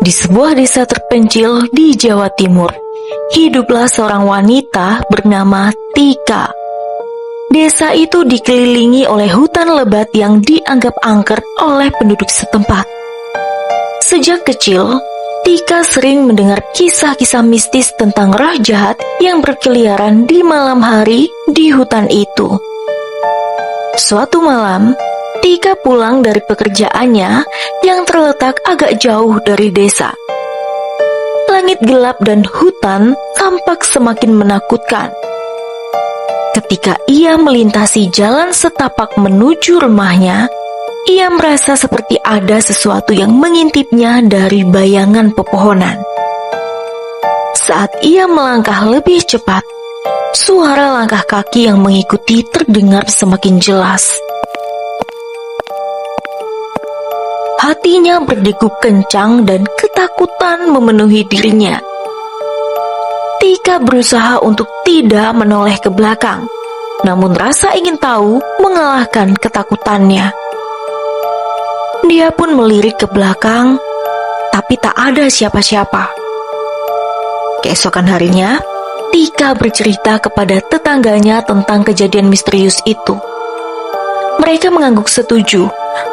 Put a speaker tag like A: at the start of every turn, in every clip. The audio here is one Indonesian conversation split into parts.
A: Di sebuah desa terpencil di Jawa Timur, hiduplah seorang wanita bernama Tika. Desa itu dikelilingi oleh hutan lebat yang dianggap angker oleh penduduk setempat. Sejak kecil, Tika sering mendengar kisah-kisah mistis tentang roh jahat yang berkeliaran di malam hari di hutan itu. Suatu malam, Tika pulang dari pekerjaannya yang terletak agak jauh dari desa. Langit gelap dan hutan tampak semakin menakutkan. Ketika ia melintasi jalan setapak menuju rumahnya, ia merasa seperti ada sesuatu yang mengintipnya dari bayangan pepohonan. Saat ia melangkah lebih cepat, suara langkah kaki yang mengikuti terdengar semakin jelas. Hatinya berdegup kencang dan ketakutan memenuhi dirinya. Tika berusaha untuk tidak menoleh ke belakang, namun rasa ingin tahu mengalahkan ketakutannya. Dia pun melirik ke belakang, tapi tak ada siapa-siapa. Keesokan harinya, Tika bercerita kepada tetangganya tentang kejadian misterius itu. Mereka mengangguk setuju,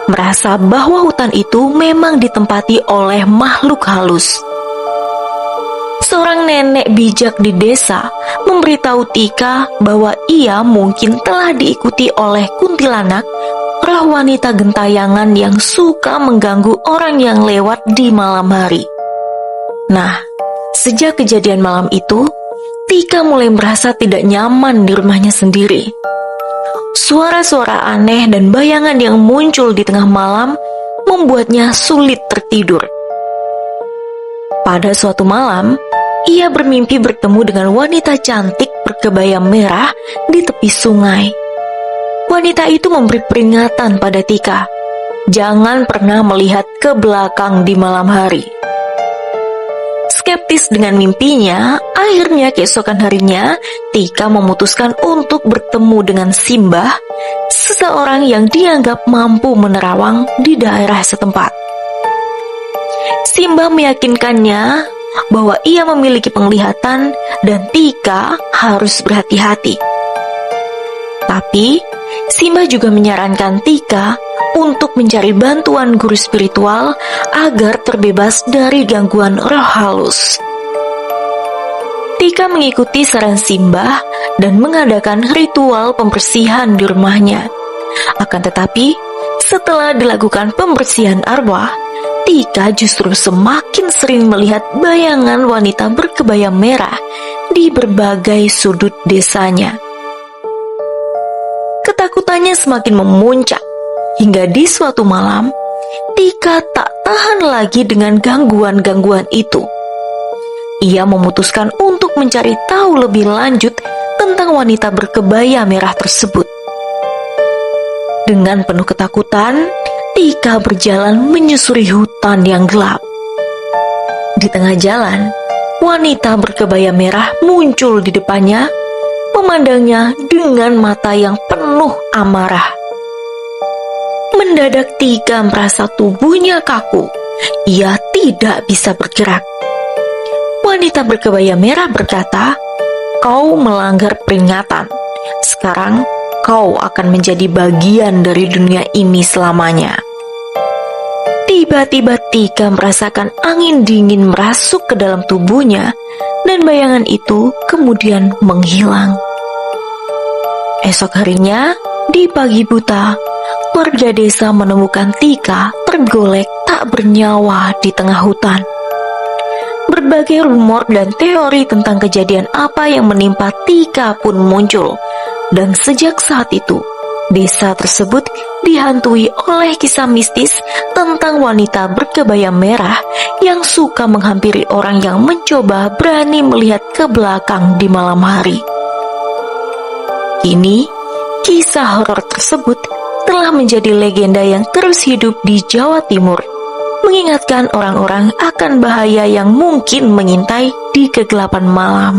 A: merasa bahwa hutan itu memang ditempati oleh makhluk halus. Seorang nenek bijak di desa memberitahu Tika bahwa ia mungkin telah diikuti oleh kuntilanak, roh wanita gentayangan yang suka mengganggu orang yang lewat di malam hari. Nah, sejak kejadian malam itu, Tika mulai merasa tidak nyaman di rumahnya sendiri. Suara-suara aneh dan bayangan yang muncul di tengah malam membuatnya sulit tertidur. Pada suatu malam, ia bermimpi bertemu dengan wanita cantik berkebaya merah di tepi sungai. Wanita itu memberi peringatan pada Tika, jangan pernah melihat ke belakang di malam hari. Skeptis dengan mimpinya, akhirnya keesokan harinya, Tika memutuskan untuk bertemu dengan Simbah, seseorang yang dianggap mampu menerawang di daerah setempat. Simbah meyakinkannya bahwa ia memiliki penglihatan dan Tika harus berhati-hati. Tapi, Simbah juga menyarankan Tika untuk mencari bantuan guru spiritual agar terbebas dari gangguan roh halus. Tika mengikuti saran Simbah dan mengadakan ritual pembersihan di rumahnya. Akan tetapi, setelah dilakukan pembersihan arwah, Tika justru semakin sering melihat bayangan wanita berkebaya merah di berbagai sudut desanya. Ketakutannya semakin memuncak, hingga di suatu malam, Tika tak tahan lagi dengan gangguan-gangguan itu. Ia memutuskan untuk mencari tahu lebih lanjut tentang wanita berkebaya merah tersebut. Dengan penuh ketakutan, Tika berjalan menyusuri hutan yang gelap. Di tengah jalan, wanita berkebaya merah muncul di depannya, memandangnya dengan mata yang penuh amarah. Mendadak Tika merasa tubuhnya kaku. Ia tidak bisa bergerak. Wanita berkebaya merah berkata, "Kau melanggar peringatan. Sekarang kau akan menjadi bagian dari dunia ini selamanya." Tiba-tiba Tika merasakan angin dingin merasuk ke dalam tubuhnya dan bayangan itu kemudian menghilang. Esok harinya, di pagi buta, warga desa menemukan Tika tergolek tak bernyawa di tengah hutan. Berbagai rumor dan teori tentang kejadian apa yang menimpa Tika pun muncul, dan sejak saat itu, desa tersebut dihantui oleh kisah mistis tentang wanita berkebaya merah yang suka menghampiri orang yang mencoba berani melihat ke belakang di malam hari. Kini, kisah horor tersebut telah menjadi legenda yang terus hidup di Jawa Timur, mengingatkan orang-orang akan bahaya yang mungkin mengintai di kegelapan malam.